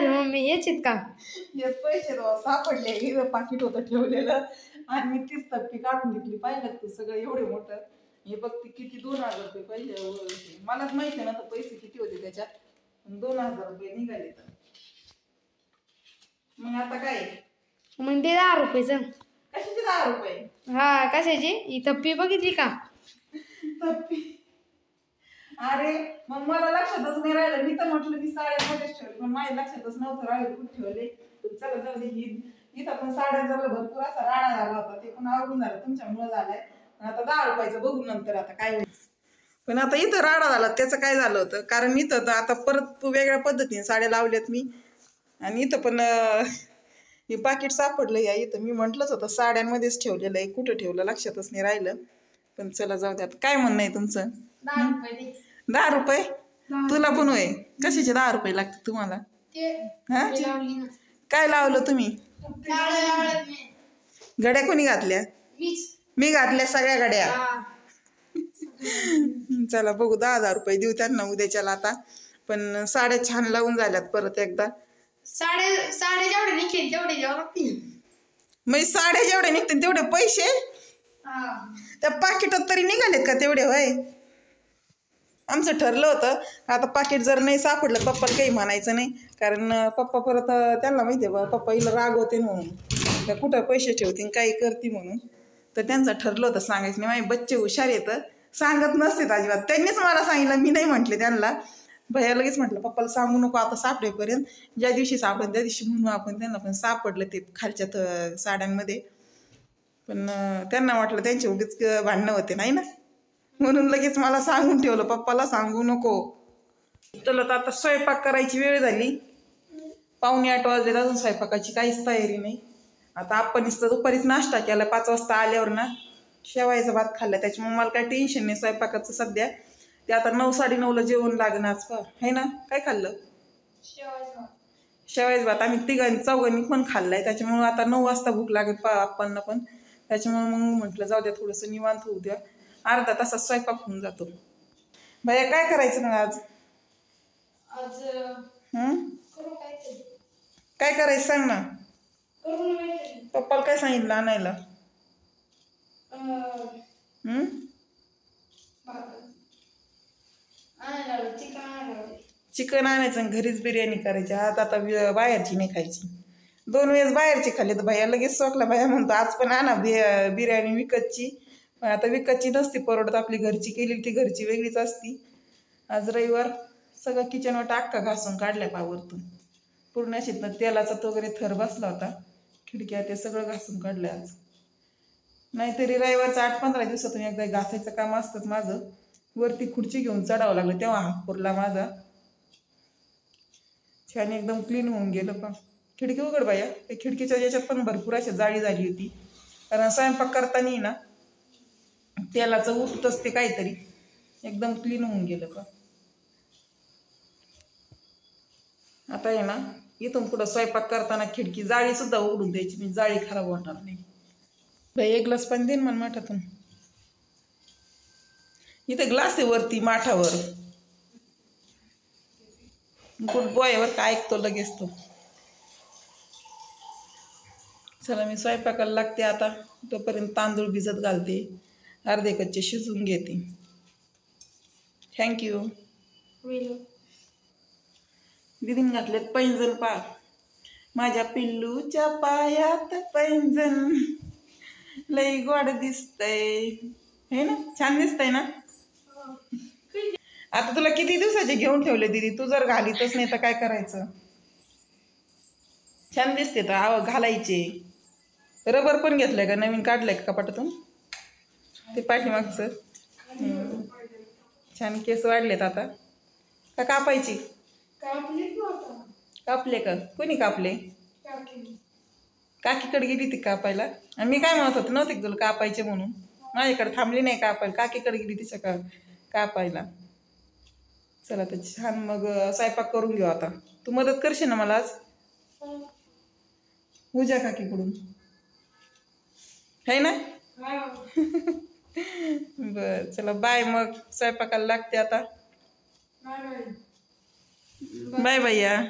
झालं मम्मी याचीत का हेच पैसे सापडले हिरं पाकिट होतं ठेवलेलं आणि मी तीच तप्पी काढून घेतली. पाहिलं तू सगळं एवढे मोठं हे बघ ती किती 2000 रुपये पहिले मलाच माहिती ना तर पैसे किती होते त्याच्यात 2000 रुपये निघाले. तर मग आता काय मग ते 10 रुपयेचं. कशाचे 10 रुपये? हा कशाची ही तप्पी बघितली का? तप्पी अरे मग मला लक्षातच नाही राहिलं. मी तर म्हटलं की साड्यांमध्येच ठेवले पण माझ्या लक्षातच नव्हतं राहिलं कुठे ठेवले. चला जाऊ दे इथं पण साड्या जवळ भरपूर असा राडा झाला होता ते पण आवडून झालं तुमच्यामुळे झालंय. आता 10 रुपयाचं बघू नंतर आता काय होईल. पण आता इथं राडा झाला त्याचं काय झालं होतं कारण इथं तर आता परत वेगळ्या पद्धतीने साड्या लावल्यात मी आणि इथं पण हे पाकिट सापडलं या इथं. मी म्हटलंच होतं साड्यांमध्येच ठेवलेलं आहे कुठं ठेवलं लक्षातच नाही राहिलं. पण चला जाऊ द्यात. काय म्हणणं आहे तुमचं? 10 रुपये. 10 रुपये तुला पण होय? कशाचे 10 रुपये लागतात तुम्हाला? हा काय लावलं तुम्ही? गड्या कोणी घातल्या? मी घातल्या सगळ्या गड्या. चला बघू 10,000 रुपये देऊ त्यांना उद्याच्याला. आता पण साड्या छान लावून झाल्यात परत एकदा. साडे जेवढे निघतील तेवढे द्यावं लागतील. मग साड्या जेवढे निघतील तेवढे पैसे त्या पाकिटात तरी निघालेत का तेवढे? होय आमचं ठरलं होतं आता पाकिट जर नाही सापडलं पप्पाला काही म्हणायचं नाही कारण पप्पा परत त्यांना माहिती आहे बा पप्पा हिला रागवते म्हणून त्या कुठं पैसे ठेवतील काही करते म्हणून. तर त्यांचं ठरलं होतं सांगायचं नाही. माझे बच्चे हुशार येतं सांगत नसते अजिबात. त्यांनीच मला सांगितलं मी नाही म्हटले त्यांना. भैया लगेच म्हटलं पप्पाला सांगू नको आता सापडेपर्यंत ज्या दिवशी सापडेल त्या दिवशी म्हणू आपण. त्यांना पण सापडलं ते खालच्या साड्यांमध्ये पण त्यांना वाटलं त्यांचे उगीच भांडणं होते नाही ना म्हणून लगेच मला सांगून ठेवलं पप्पाला सांगू नको. चला तर आता स्वयंपाक करायची वेळ झाली. 7:45 वाजले अजून स्वयंपाकाची काहीच तयारी नाही. आता आपण दुपारीच नाश्ता केला 5 वाजता आल्यावर ना शेवायचा भात खाल्ला त्याच्यामुळे मला काही टेन्शन नाही स्वयंपाकाचं सध्या. ते आता 9 9:30ला जेवण लागणार आहे ना. काय खाल्लं? शेवायचा भात. आम्ही चौघांनी पण खाल्लाय त्याच्यामुळे आता 9 वाजता भूक लागेल आपणना पण. त्याच्यामुळे मग म्हटलं जाऊ द्या थोडंसं निवांत होऊ द्या. अर्धा तासात स्वयंपाक होऊन जातो. भैया काय करायचं मग आज? काय करायचं सांग ना. पप्पाला काय सांगितलं आणायला? चिकन आणायचं आणि घरीच बिर्याणी करायची. आता बाहेरची नाही खायची. 2 वेळेस बाहेरची खाल्ली तर भैया लगेच सोकला. भैया म्हणतो आज पण आणा बिर्याणी विकतची. पण आता विकतची नसती परवडत आपली घरची केलेली ती घरची वेगळीच असती. आज रविवार सगळं किचनवर टाक्का घासून काढल्या पावरतून पूर्ण शेतनं तेलाचा तो वगैरे थर बसला होता. खिडक्या ते सगळं घासून काढलं आज. नाहीतरी रविवारचं 8-15 दिवसातून एकदा घासायचं काम असतंच माझं. वरती खुर्ची घेऊन चढावं लागलं तेव्हा हात पुरला माझा. छान एकदम क्लीन होऊन गेलं. पण खिडकी उघड बाया. त्या खिडकीच्या याच्यात पण भरपूर अशी जाळी झाली होती कारण स्वयंपाक करताना ना तेलाचं उठतच ते काहीतरी. एकदम क्लीन होऊन गेलं. का आता आहे ना इथून पुढं स्वयंपाक करताना खिडकी जाळी सुद्धा उघडून द्यायची मी. जाळी खराब होणार नाही. बाई 1 ग्लास पाणी देईन मला माठातून. इथे ग्लास आहे वरती माठावर. गुड बॉयवर काय ऐकतो लगेच तो. चला मी स्वयंपाकाला लागते आता. तोपर्यंत तांदूळ भिजत घालते. अर्धे कच्चे शिजवून घेते. थँक्यू. दीदीने घातलेत पैंजण. माझ्या पिल्लूच्या पायात पैंजण लई गोड दिसतंय हे ना. छान दिसतंय ना. आता तुला किती दिवसाचे घेऊन ठेवले दीदी. तू जर घालीतच नाही तर काय करायचं. छान दिसते तर घालायचे. रबर पण घेतलंय का नवीन काढलंय का कपाटातून ते पाठीमागचं. छान केस वाढलेत आता. का कापायची? कापले का? कोणी कापले? काकीकडे गेली ती कापायला. आणि मी काय म्हणत होते नव्हते तुला कापायचे म्हणून. माझ्याकडे थांबली नाही कापायला. काकीकडे गेली तिच्या कापायला. चला तर छान मग स्वयंपाक करून घेऊ आता. तू मदत करशील ना मला आज? पूजा काकीकडून है ना. बर चला बाय. मग स्वयंपाकाला लागते आता. बाय भैया.